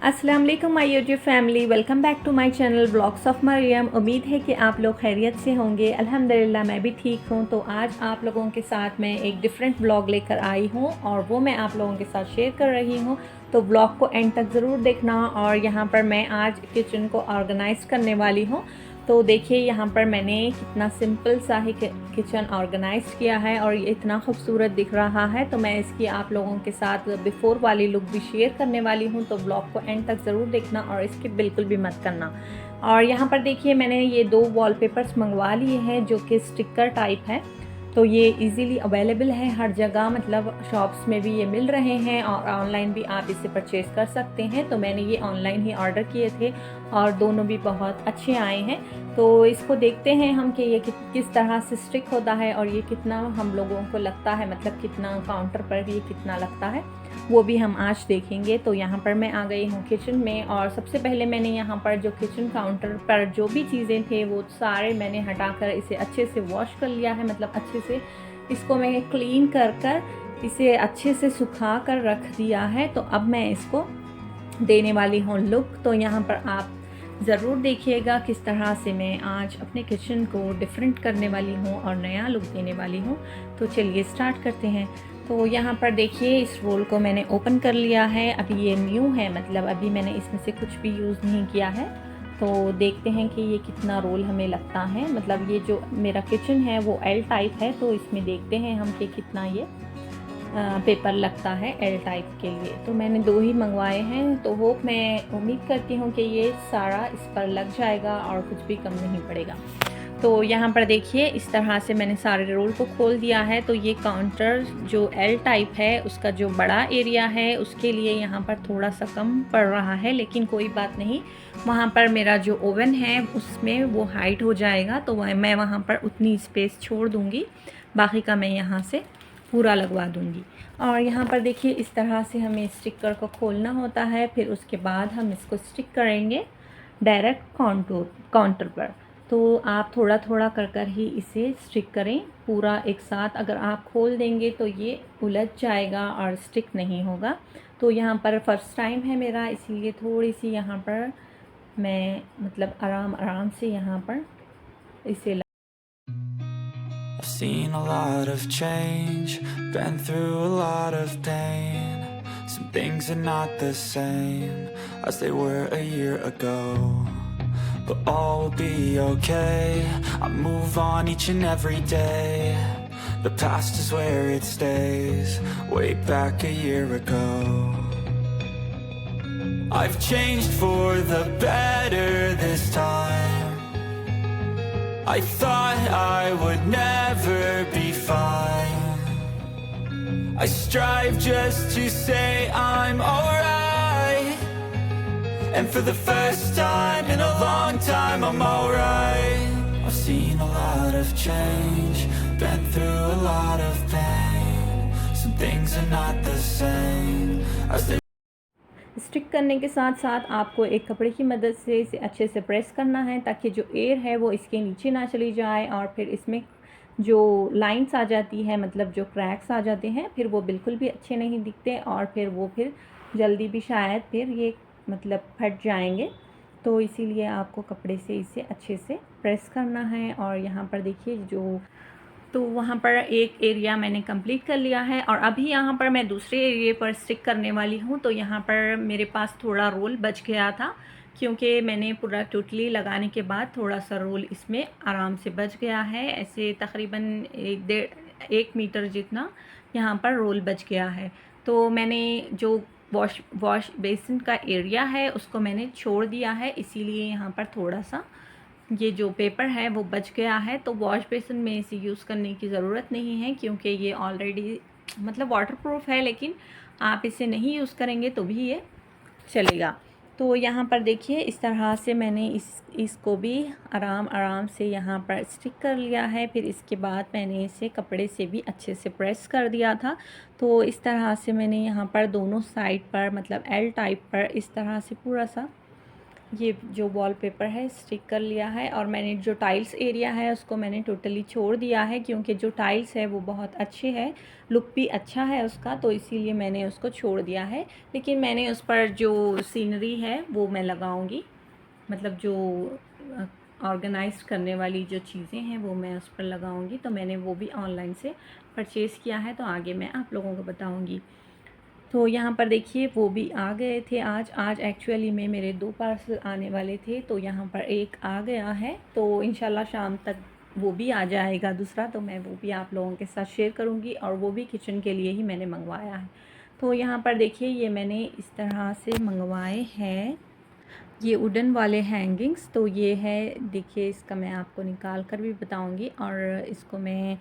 अस्सलाम वालेकुम my YouTube family, welcome back to my channel blogs of Mariam. उम्मीद है कि आप लोग खैरियत से होंगे। अल्हम्दुलिल्लाह मैं भी ठीक हूँ। तो आज आप लोगों के साथ मैं एक डिफरेंट ब्लॉग लेकर आई हूँ और वो मैं आप लोगों के साथ शेयर कर रही हूँ। तो ब्लॉग को एंड तक ज़रूर देखना। और यहाँ पर मैं आज किचन को ऑर्गेनाइज़ करने वाली हूँ। तो देखिए यहाँ पर मैंने कितना सिंपल सा ही किचन ऑर्गेनाइज किया है और ये इतना खूबसूरत दिख रहा है। तो मैं इसकी आप लोगों के साथ बिफ़ोर वाली लुक भी शेयर करने वाली हूँ। तो ब्लॉग को एंड तक ज़रूर देखना और इसकी बिल्कुल भी मत करना। और यहाँ पर देखिए मैंने ये 2 वॉलपेपर्स मंगवा लिए हैं जो कि स्टिकर टाइप है। तो ये इजीली अवेलेबल है हर जगह, मतलब शॉप्स में भी ये मिल रहे हैं और ऑनलाइन भी आप इसे परचेज़ कर सकते हैं। तो मैंने ये ऑनलाइन ही ऑर्डर किए थे और दोनों भी बहुत अच्छे आए हैं। तो इसको देखते हैं हम कि ये किस तरह से स्टिक होता है और ये कितना हम लोगों को लगता है, मतलब कितना काउंटर पर ये कितना लगता है वो भी हम आज देखेंगे। तो यहाँ पर मैं आ गई हूँ किचन में और सबसे पहले मैंने यहाँ पर जो किचन काउंटर पर जो भी चीज़ें थे वो सारे मैंने हटाकर इसे अच्छे से वॉश कर लिया है। मतलब अच्छे से इसको मैं क्लीन कर इसे अच्छे से सुखा कर रख दिया है। तो अब मैं इसको देने वाली हूँ लुक। तो यहाँ पर आप ज़रूर देखिएगा किस तरह से मैं आज अपने किचन को डिफरेंट करने वाली हूँ और नया लुक देने वाली हूँ। तो चलिए स्टार्ट करते हैं। तो यहाँ पर देखिए इस रोल को मैंने ओपन कर लिया है। अभी ये न्यू है, मतलब अभी मैंने इसमें से कुछ भी यूज़ नहीं किया है। तो देखते हैं कि ये कितना रोल हमें लगता है। मतलब ये जो मेरा किचन है वो एल टाइप है, तो इसमें देखते हैं हम कि कितना ये पेपर लगता है एल टाइप के लिए। तो मैंने 2 ही मंगवाए हैं। तो मैं उम्मीद करती हूँ कि ये सारा इस पर लग जाएगा और कुछ भी कम नहीं पड़ेगा। तो यहाँ पर देखिए इस तरह से मैंने सारे रोल को खोल दिया है। तो ये काउंटर जो एल टाइप है उसका जो बड़ा एरिया है उसके लिए यहाँ पर थोड़ा सा कम पड़ रहा है, लेकिन कोई बात नहीं। वहाँ पर मेरा जो ओवन है उसमें वो हाइट हो जाएगा, तो मैं वहाँ पर उतनी स्पेस छोड़ दूँगी। बाकी का मैं यहाँ से पूरा लगवा दूँगी। और यहाँ पर देखिए इस तरह से हमें स्टिकर को खोलना होता है, फिर उसके बाद हम इसको स्टिक करेंगे डायरेक्ट काउंटर पर। तो आप थोड़ा थोड़ा कर ही इसे स्टिक करें पूरा एक साथ। अगर आप खोल देंगे तो ये उलझ जाएगा और स्टिक नहीं होगा। तो यहाँ पर फर्स्ट टाइम है मेरा, इसीलिए थोड़ी सी यहाँ पर मैं मतलब आराम से यहाँ पर इसे I've seen a lot of change, been through a lot of pain. Some things are not the same as they were a year ago, but all will be okay. I move on each and every day. The past is where it stays, way back a year ago. I've changed for the better this time. I thought I would never be fine. I strive just to say I'm alright, and for the first time in a long time I'm alright. I've seen a lot of change, been through a lot of pain. Some things are not the same as they stick करने के साथ साथ आपको एक कपड़े की मदद से इसे अच्छे से प्रेस करना है ताकि जो एयर है वो इसके नीचे ना चली जाए और फिर इसमें जो लाइंस आ जाती है, मतलब जो क्रैक्स आ जाते हैं, फिर वो बिल्कुल भी अच्छे नहीं दिखते और फिर जल्दी भी शायद फिर ये मतलब फट जाएंगे। तो इसीलिए आपको कपड़े से इसे अच्छे से प्रेस करना है। और यहाँ पर देखिए तो वहाँ पर एक एरिया मैंने कंप्लीट कर लिया है और अभी यहाँ पर मैं दूसरे एरिया पर स्टिक करने वाली हूँ। तो यहाँ पर मेरे पास थोड़ा रोल बच गया था, क्योंकि मैंने पूरा टोटली लगाने के बाद थोड़ा सा रोल इसमें आराम से बच गया है। ऐसे तकरीबन 1 मीटर जितना यहाँ पर रोल बच गया है। तो मैंने जो वॉश बेसिन का एरिया है उसको मैंने छोड़ दिया है, इसीलिए यहाँ पर थोड़ा सा ये जो पेपर है वो बच गया है। तो वॉश बेसिन में इसे यूज़ करने की ज़रूरत नहीं है, क्योंकि ये ऑलरेडी मतलब वाटरप्रूफ है, लेकिन आप इसे नहीं यूज़ करेंगे तो भी ये चलेगा। तो यहाँ पर देखिए इस तरह से मैंने इसको भी आराम से यहाँ पर स्टिक कर लिया है। फिर इसके बाद मैंने इसे कपड़े से भी अच्छे से प्रेस कर दिया था। तो इस तरह से मैंने यहाँ पर दोनों साइड पर मतलब एल टाइप पर इस तरह से पूरा सा ये जो वॉलपेपर है स्टिक कर लिया है, और मैंने जो टाइल्स एरिया है उसको मैंने टोटली छोड़ दिया है, क्योंकि जो टाइल्स है वो बहुत अच्छे है, लुक भी अच्छा है उसका, तो इसीलिए मैंने उसको छोड़ दिया है। लेकिन मैंने उस पर जो सीनरी है वो मैं लगाऊंगी, मतलब जो ऑर्गेनाइज करने वाली जो चीज़ें हैं वो मैं उस पर लगाऊंगी। तो मैंने वो भी ऑनलाइन से परचेज़ किया है, तो आगे मैं आप लोगों को बताऊंगी। तो यहाँ पर देखिए वो भी आ गए थे आज एक्चुअली में मेरे 2 पार्सल आने वाले थे, तो यहाँ पर एक आ गया है, तो इंशाल्लाह शाम तक वो भी आ जाएगा दूसरा, तो मैं वो भी आप लोगों के साथ शेयर करूँगी, और वो भी किचन के लिए ही मैंने मंगवाया है। तो यहाँ पर देखिए ये मैंने इस तरह से मंगवाए हैं ये वुडन वाले हैंगिंग्स। तो ये है, देखिए इसका मैं आपको निकाल कर भी बताऊंगी, और इसको मैं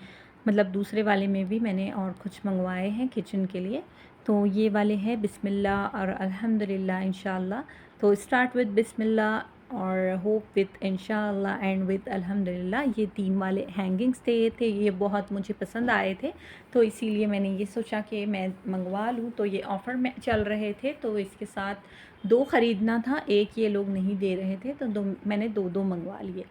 मतलब दूसरे वाले में भी मैंने और कुछ मंगवाए हैं किचन के लिए। तो ये वाले हैं बिस्मिल्लाह और अल्हम्दुलिल्लाह इंशाल्लाह। तो स्टार्ट विद बिस्मिल्लाह और होप विद इंशाल्लाह एंड विद अल्हम्दुलिल्लाह, ये 3 वाले हैंगिंग्स ये बहुत मुझे पसंद आए थे, तो इसीलिए मैंने ये सोचा कि मैं मंगवा लूँ। तो ये ऑफ़र में चल रहे थे, तो इसके साथ 2 ख़रीदना था, एक ये लोग नहीं दे रहे थे, तो मैंने 2-2 मंगवा लिए।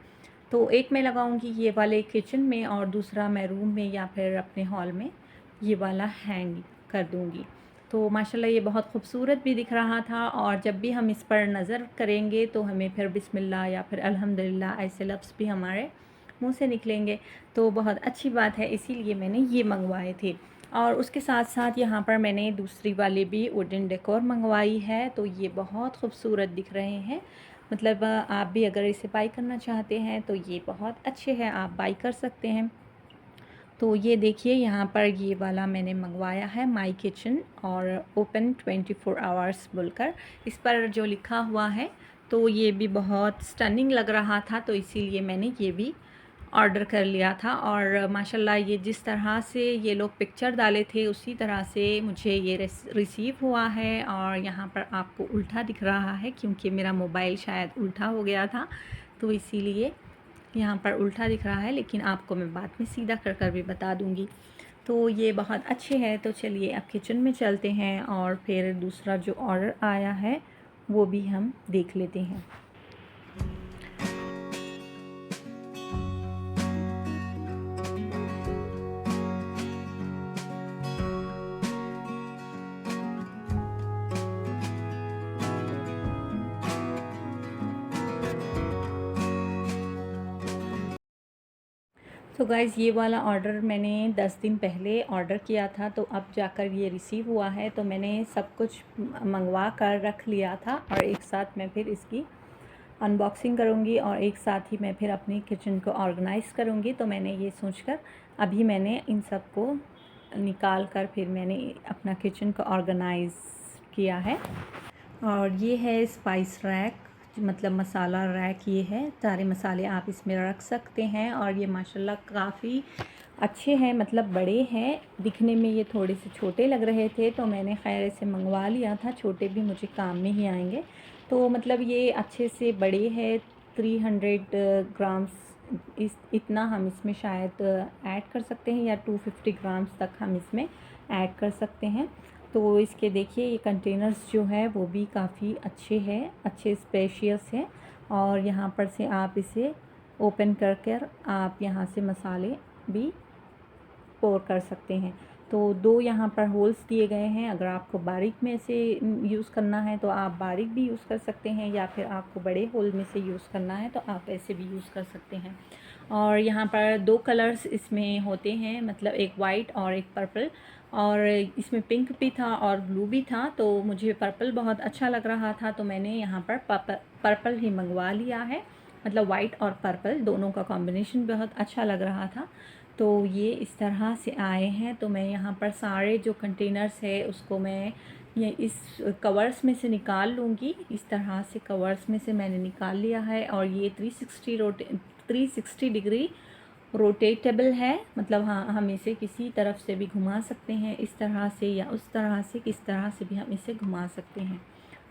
तो एक मैं लगाऊंगी ये वाले किचन में, और दूसरा मैं रूम में या फिर अपने हॉल में ये वाला हैंग कर दूंगी। तो माशाल्लाह ये बहुत खूबसूरत भी दिख रहा था, और जब भी हम इस पर नज़र करेंगे तो हमें फिर बिस्मिल्लाह या फिर अल्हम्दुलिल्लाह ऐसे लफ्ज़ भी हमारे मुंह से निकलेंगे, तो बहुत अच्छी बात है, इसीलिए मैंने ये मंगवाए थे। और उसके साथ साथ यहाँ पर मैंने दूसरी वाली भी वुडन डेकोर मंगवाई है, तो ये बहुत खूबसूरत दिख रहे हैं। मतलब आप भी अगर इसे बाई करना चाहते हैं तो ये बहुत अच्छे हैं, आप बाई कर सकते हैं। तो ये देखिए यहाँ पर ये वाला मैंने मंगवाया है माई किचन और ओपन 24 आवर्स बोलकर इस पर जो लिखा हुआ है, तो ये भी बहुत स्टनिंग लग रहा था, तो इसीलिए मैंने ये भी ऑर्डर कर लिया था। और माशाल्लाह ये जिस तरह से ये लोग पिक्चर डाले थे उसी तरह से मुझे ये रिसीव हुआ है। और यहाँ पर आपको उल्टा दिख रहा है क्योंकि मेरा मोबाइल शायद उल्टा हो गया था, तो इसीलिए यहाँ पर उल्टा दिख रहा है, लेकिन आपको मैं बाद में सीधा कर भी बता दूँगी। तो ये बहुत अच्छे हैं। तो चलिए अब किचन में चलते हैं और फिर दूसरा जो ऑर्डर आया है वो भी हम देख लेते हैं। तो गाइज़ ये वाला ऑर्डर मैंने 10 दिन पहले ऑर्डर किया था, तो अब जाकर ये रिसीव हुआ है। तो मैंने सब कुछ मंगवा कर रख लिया था, और एक साथ मैं फिर इसकी अनबॉक्सिंग करूँगी और एक साथ ही मैं फिर अपनी किचन को ऑर्गेनाइज़ करूँगी। तो मैंने ये सोचकर अभी मैंने इन सब को निकाल कर फिर मैंने अपना किचन को ऑर्गेनाइज़ किया है। और ये है स्पाइस रैक, मतलब मसाला रैक, ये है सारे मसाले आप इसमें रख सकते हैं। और ये माशाल्लाह काफ़ी अच्छे हैं, मतलब बड़े हैं, दिखने में ये थोड़े से छोटे लग रहे थे, तो मैंने खैर इसे मंगवा लिया था, छोटे भी मुझे काम में ही आएंगे। तो मतलब ये अच्छे से बड़े हैं, 300 ग्राम्स इतना हम इसमें शायद ऐड कर सकते हैं, या 250 ग्राम्स तक हम इसमें ऐड कर सकते हैं। तो इसके देखिए ये कंटेनर्स जो है वो भी काफ़ी अच्छे हैं, अच्छे स्पेशियस हैं। और यहाँ पर से आप इसे ओपन कर आप यहाँ से मसाले भी पोर कर सकते हैं। तो 2 यहाँ पर होल्स दिए गए हैं, अगर आपको बारीक में से यूज़ करना है तो आप बारीक भी यूज़ कर सकते हैं, या फिर आपको बड़े होल में से यूज़ करना है तो आप ऐसे भी यूज़ कर सकते हैं। और यहाँ पर 2 कलर्स इसमें होते हैं, मतलब एक वाइट और एक पर्पल, और इसमें पिंक भी था और ब्लू भी था। तो मुझे पर्पल बहुत अच्छा लग रहा था, तो मैंने यहाँ पर पर्पल ही मंगवा लिया है, मतलब वाइट और पर्पल दोनों का कॉम्बिनेशन बहुत अच्छा लग रहा था। तो ये इस तरह से आए हैं। तो मैं यहाँ पर सारे जो कंटेनर्स है उसको मैं ये इस कवर्स में से निकाल लूँगी। इस तरह से कवर्स में से मैंने निकाल लिया है, और ये 360 डिग्री रोटेटेबल है, मतलब हाँ हम इसे किसी तरफ से भी घुमा सकते हैं, इस तरह से या उस तरह से, किस तरह से भी हम इसे घुमा सकते हैं।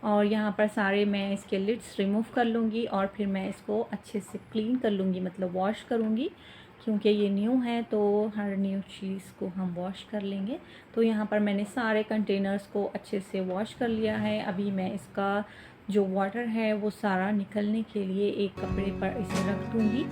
और यहाँ पर सारे मैं इसके लिड्स रिमूव कर लूँगी और फिर मैं इसको अच्छे से क्लीन कर लूँगी, मतलब वॉश करूँगी, क्योंकि ये न्यू है तो हर न्यू चीज़ को हम वॉश कर लेंगे। तो यहाँ पर मैंने सारे कंटेनर्स को अच्छे से वॉश कर लिया है। अभी मैं इसका जो वाटर है वो सारा निकलने के लिए एक कपड़े पर इसे रख दूँगी।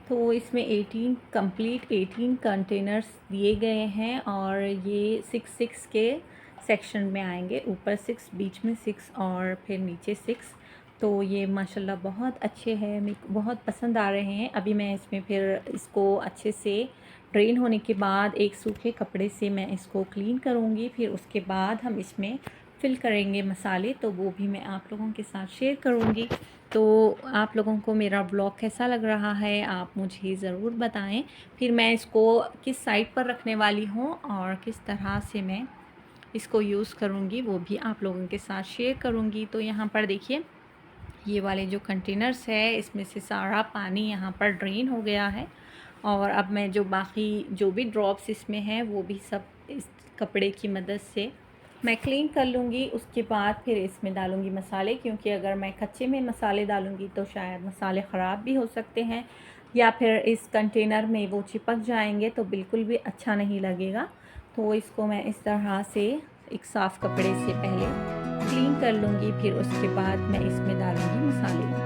तो इसमें 18 कंटेनर्स दिए गए हैं और ये 6 के सेक्शन में आएंगे। ऊपर 6, बीच में 6 और फिर नीचे 6। तो ये माशाल्लाह बहुत अच्छे हैं, मेरे को बहुत पसंद आ रहे हैं। अभी मैं इसमें फिर इसको अच्छे से ड्रेन होने के बाद एक सूखे कपड़े से मैं इसको क्लीन करूँगी। फिर उसके बाद हम इसमें फिल करेंगे मसाले, तो वो भी मैं आप लोगों के साथ शेयर करूँगी। तो आप लोगों को मेरा ब्लॉग कैसा लग रहा है आप मुझे ज़रूर बताएं। फिर मैं इसको किस साइड पर रखने वाली हूँ और किस तरह से मैं इसको यूज़ करूँगी वो भी आप लोगों के साथ शेयर करूँगी। तो यहाँ पर देखिए ये वाले जो कंटेनर्स है इसमें से सारा पानी यहाँ पर ड्रेन हो गया है। और अब मैं जो बाकी जो भी ड्रॉप्स इसमें हैं वो भी सब इस कपड़े की मदद से मैं क्लीन कर लूँगी। उसके बाद फिर इसमें डालूँगी मसाले, क्योंकि अगर मैं कच्चे में मसाले डालूँगी तो शायद मसाले ख़राब भी हो सकते हैं या फिर इस कंटेनर में वो चिपक जाएंगे तो बिल्कुल भी अच्छा नहीं लगेगा। तो इसको मैं इस तरह से एक साफ़ कपड़े से पहले क्लीन कर लूँगी, फिर उसके बाद मैं इसमें डालूँगी मसाले।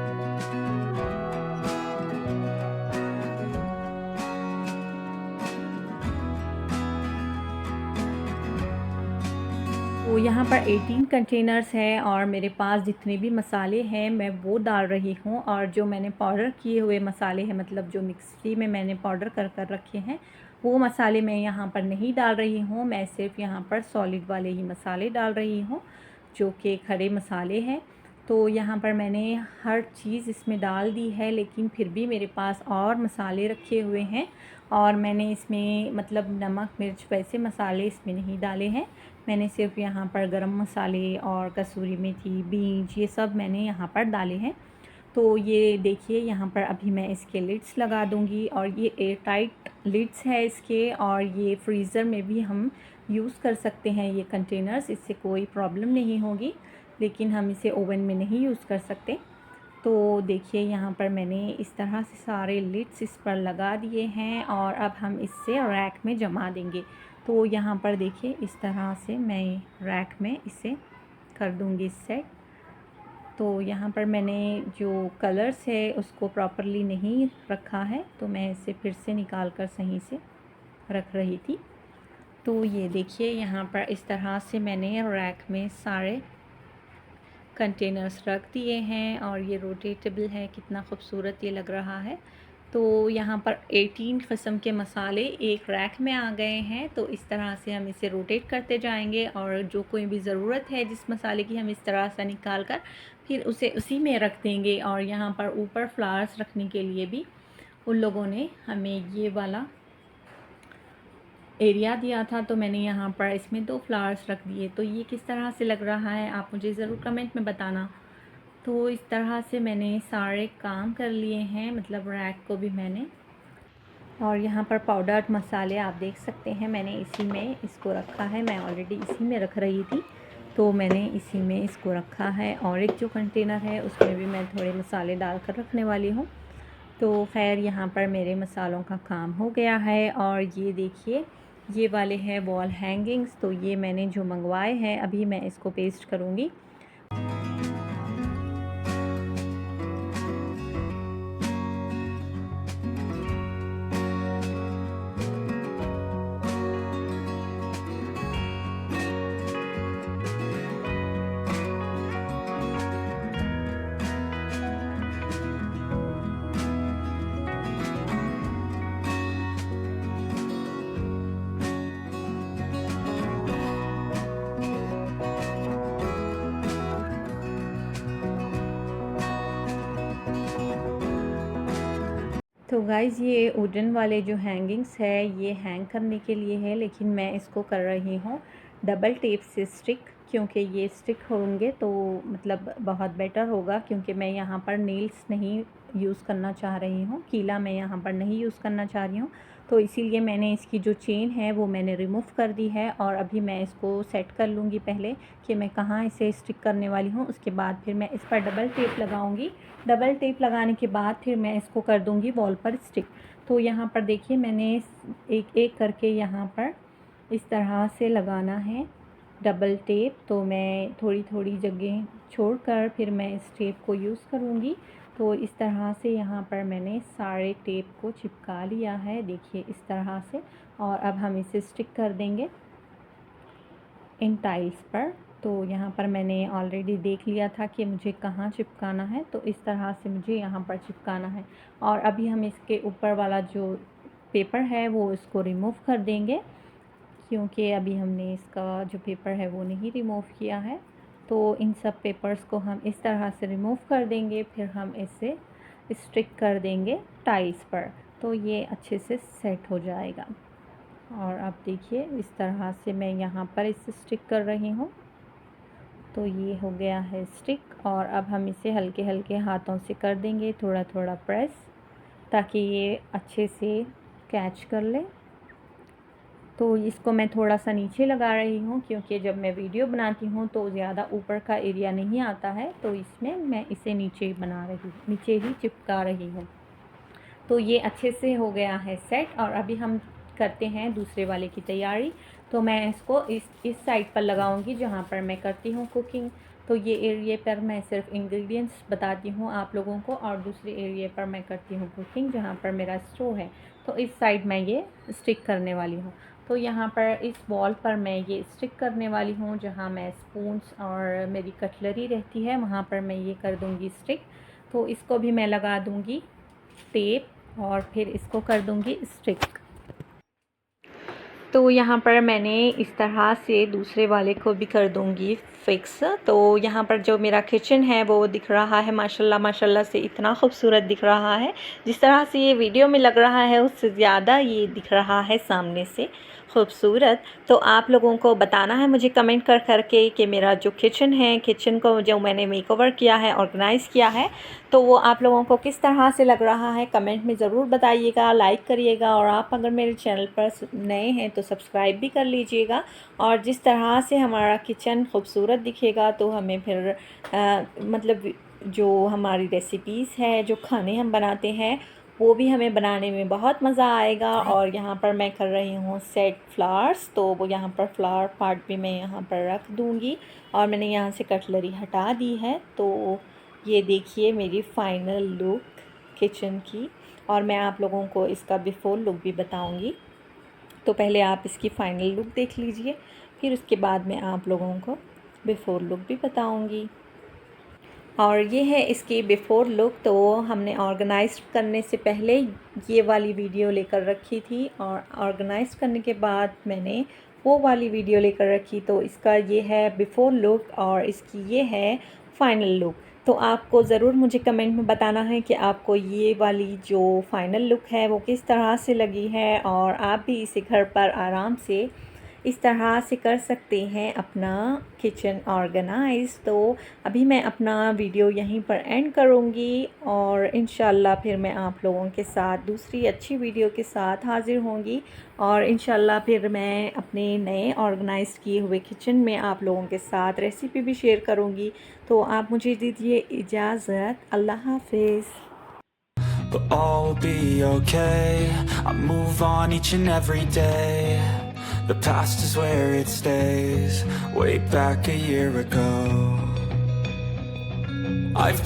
तो यहाँ पर 18 कंटेनर्स हैं और मेरे पास जितने भी मसाले हैं मैं वो डाल रही हूँ। और जो मैंने पाउडर किए हुए मसाले हैं, मतलब जो मिक्सी में मैंने पाउडर कर रखे हैं, वो मसाले मैं यहाँ पर नहीं डाल रही हूँ। मैं सिर्फ यहाँ पर सॉलिड वाले ही मसाले डाल रही हूँ जो कि खड़े मसाले हैं। तो यहाँ पर मैंने हर चीज़ इसमें डाल दी है, लेकिन फिर भी मेरे पास और मसाले रखे हुए हैं और मैंने इसमें मतलब नमक मिर्च वैसे मसाले इसमें नहीं डाले हैं। मैंने सिर्फ यहाँ पर गरम मसाले और कसूरी मेथी, बीज, ये सब मैंने यहाँ पर डाले हैं। तो ये देखिए यहाँ पर अभी मैं इसके लिड्स लगा दूँगी और ये एयर टाइट लिड्स है इसके, और ये फ्रीज़र में भी हम यूज़ कर सकते हैं ये कंटेनर्स, इससे कोई प्रॉब्लम नहीं होगी। लेकिन हम इसे ओवन में नहीं यूज़ कर सकते। तो देखिए यहाँ पर मैंने इस तरह से सारे लिड्स इस पर लगा दिए हैं और अब हम इससे रैक में जमा देंगे। तो यहाँ पर देखिए इस तरह से मैं रैक में इसे कर दूँगी सेट। तो यहाँ पर मैंने जो कलर्स है उसको प्रॉपरली नहीं रखा है, तो मैं इसे फिर से निकाल कर सही से रख रही थी। तो ये देखिए यहाँ पर इस तरह से मैंने रैक में सारे कंटेनर्स रख दिए हैं और ये रोटेटेबल है, कितना खूबसूरत ये लग रहा है। तो यहाँ पर 18 किस्म के मसाले एक रैक में आ गए हैं। तो इस तरह से हम इसे रोटेट करते जाएंगे और जो कोई भी ज़रूरत है जिस मसाले की हम इस तरह से निकाल कर फिर उसे उसी में रख देंगे। और यहाँ पर ऊपर फ्लावर्स रखने के लिए भी उन लोगों ने हमें ये वाला एरिया दिया था, तो मैंने यहाँ पर इसमें 2 फ्लावर्स रख दिए। तो ये किस तरह से लग रहा है आप मुझे ज़रूर कमेंट में बताना। तो इस तरह से मैंने सारे काम कर लिए हैं, मतलब रैक को भी मैंने। और यहाँ पर पाउडर्ड मसाले आप देख सकते हैं, मैंने इसी में इसको रखा है। मैं ऑलरेडी इसी में रख रही थी तो मैंने इसी में इसको रखा है। और एक जो कंटेनर है उसमें भी मैं थोड़े मसाले डाल कर रखने वाली हूँ। तो खैर यहाँ पर मेरे मसालों का काम हो गया है। और ये देखिए ये वाले हैं वॉल हैंगिंग्स, तो ये मैंने जो मंगवाए हैं अभी मैं इसको पेस्ट करूँगी। तो गाइज़ ये वुडन वाले जो हैंगिंग्स है ये हैंग करने के लिए है, लेकिन मैं इसको कर रही हूँ डबल टेप से स्टिक, क्योंकि ये स्टिक होंगे तो मतलब बहुत बेटर होगा, क्योंकि मैं यहाँ पर नील्स नहीं यूज़ करना चाह रही हूँ, कीला मैं यहाँ पर नहीं यूज़ करना चाह रही हूँ। तो इसीलिए मैंने इसकी जो चेन है वो मैंने रिमूव कर दी है और अभी मैं इसको सेट कर लूँगी पहले कि मैं कहाँ इसे स्टिक करने वाली हूँ। उसके बाद फिर मैं इस पर डबल टेप लगाऊँगी। डबल टेप लगाने के बाद फिर मैं इसको कर दूँगी वॉल पर स्टिक। तो यहाँ पर देखिए मैंने एक एक करके यहाँ पर इस तरह से लगाना है डबल टेप। तो मैं थोड़ी थोड़ी जगह छोड़कर फिर मैं इस टेप को यूज़ करूँगी। तो इस तरह से यहाँ पर मैंने सारे टेप को चिपका लिया है, देखिए इस तरह से। और अब हम इसे स्टिक कर देंगे इन टाइल्स पर। तो यहाँ पर मैंने ऑलरेडी देख लिया था कि मुझे कहाँ चिपकाना है, तो इस तरह से मुझे यहाँ पर चिपकाना है। और अभी हम इसके ऊपर वाला जो पेपर है वो इसको रिमूव कर देंगे, क्योंकि अभी हमने इसका जो पेपर है वो नहीं रिमूव किया है। तो इन सब पेपर्स को हम इस तरह से रिमूव कर देंगे, फिर हम इसे स्टिक कर देंगे टाइल्स पर, तो ये अच्छे से सेट हो जाएगा। और अब देखिए इस तरह से मैं यहाँ पर इसे स्टिक कर रही हूँ। तो ये हो गया है स्टिक और अब हम इसे हल्के हल्के हाथों से कर देंगे, थोड़ा थोड़ा प्रेस, ताकि ये अच्छे से कैच कर ले। तो इसको मैं थोड़ा सा नीचे लगा रही हूँ, क्योंकि जब मैं वीडियो बनाती हूँ तो ज़्यादा ऊपर का एरिया नहीं आता है, तो इसमें मैं इसे नीचे नीचे ही चिपका रही हूँ। तो ये अच्छे से हो गया है सेट। और अभी हम करते हैं दूसरे वाले की तैयारी। तो मैं इसको इस साइड पर लगाऊंगी जहाँ पर मैं करती हूँ कुकिंग। तो ये एरिया पर मैं सिर्फ इंग्रेडिएंट्स बताती हूँ आप लोगों को, और दूसरे एरिया पर मैं करती हूँ कुकिंग जहाँ पर मेरा स्टोव है। तो इस साइड मैं ये स्टिक करने वाली हूँ। तो यहाँ पर इस वॉल पर मैं ये स्टिक करने वाली हूँ, जहाँ मैं स्पून्स और मेरी कटलरी रहती है वहाँ पर मैं ये कर दूँगी स्टिक। तो इसको भी मैं लगा दूँगी टेप और फिर इसको कर दूँगी स्टिक। तो यहाँ पर मैंने इस तरह से दूसरे वाले को भी कर दूँगी फिक्स। तो यहाँ पर जो मेरा किचन है वो दिख रहा है माशाल्लाह माशाल्लाह से इतना खूबसूरत दिख रहा है। जिस तरह से ये वीडियो में लग रहा है उससे ज़्यादा ये दिख रहा है सामने से खूबसूरत। तो आप लोगों को बताना है मुझे कमेंट कर करके कि मेरा जो किचन है, किचन को जो मैंने मेकओवर किया है, ऑर्गेनाइज़ किया है, तो वो आप लोगों को किस तरह से लग रहा है कमेंट में ज़रूर बताइएगा, लाइक करिएगा। और आप अगर मेरे चैनल पर नए हैं तो सब्सक्राइब भी कर लीजिएगा। और जिस तरह से हमारा किचन खूबसूरत दिखेगा तो हमें फिर मतलब जो हमारी रेसिपीज़ है, जो खाने हम बनाते हैं, वो भी हमें बनाने में बहुत मज़ा आएगा। और यहाँ पर मैं कर रही हूँ सेट फ्लावर्स, तो वो यहाँ पर फ्लावर पार्ट भी मैं यहाँ पर रख दूँगी। और मैंने यहाँ से कटलरी हटा दी है। तो ये देखिए मेरी फ़ाइनल लुक किचन की, और मैं आप लोगों को इसका बिफ़ोर लुक भी बताऊँगी। तो पहले आप इसकी फ़ाइनल लुक देख लीजिए, फिर उसके बाद मैं आप लोगों को बिफ़ोर लुक भी बताऊँगी। और ये है इसकी बिफ़ोर लुक। तो हमने ऑर्गेनाइज़ करने से पहले ये वाली वीडियो लेकर रखी थी, और ऑर्गेनाइज़ करने के बाद मैंने वो वाली वीडियो लेकर रखी। तो इसका ये है बिफ़ोर लुक और इसकी ये है फ़ाइनल लुक। तो आपको ज़रूर मुझे कमेंट में बताना है कि आपको ये वाली जो फ़ाइनल लुक है वो किस तरह से लगी है, और आप भी इसे घर पर आराम से इस तरह से कर सकते हैं अपना किचन ऑर्गेनाइज़। तो अभी मैं अपना वीडियो यहीं पर एंड करूँगी, और इंशाल्लाह फिर मैं आप लोगों के साथ दूसरी अच्छी वीडियो के साथ हाज़िर होंगी। और इंशाल्लाह फिर मैं अपने नए ऑर्गेनाइज़ किए हुए किचन में आप लोगों के साथ रेसिपी भी शेयर करूँगी। तो आप मुझे दीजिए इजाज़त। अल्लाह हाफ़िज़। But all will be okay. I move on each and every day. The past is where it stays. Way back a year ago, I've